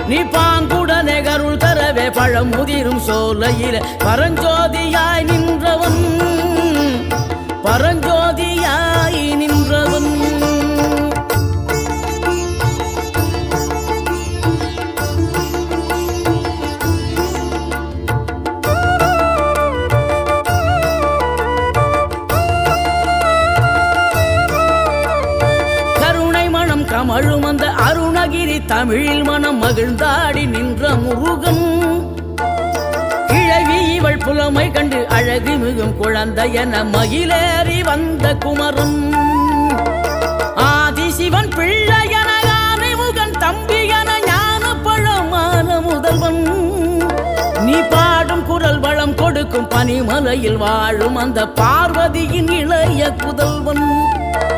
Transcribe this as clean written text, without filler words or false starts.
நீ பாங்குடனே கருள் தரவே பழம் முதிரும் சோலையிலே பரஞ்சோதியாய் நின்றவன் பரஞ்சோதியாய் நின்றவன் கமழும் அந்த அருணகிரி தமிழில் மனம் மகிழ்ந்தாடி நின்ற முருகன் கிழவி இவள் புலமை கண்டு அழகு மிகும் குழந்தை என மகிழேறி வந்த குமரன் ஆதிசிவன் பிள்ளை என ஆனைமுகன் தம்பி என ஞான பழமான முதல்வன் நீ பாடும் குரல் வளம் கொடுக்கும் பனிமலையில் வாழும் அந்த பார்வதியின் இளைய புதல்வன்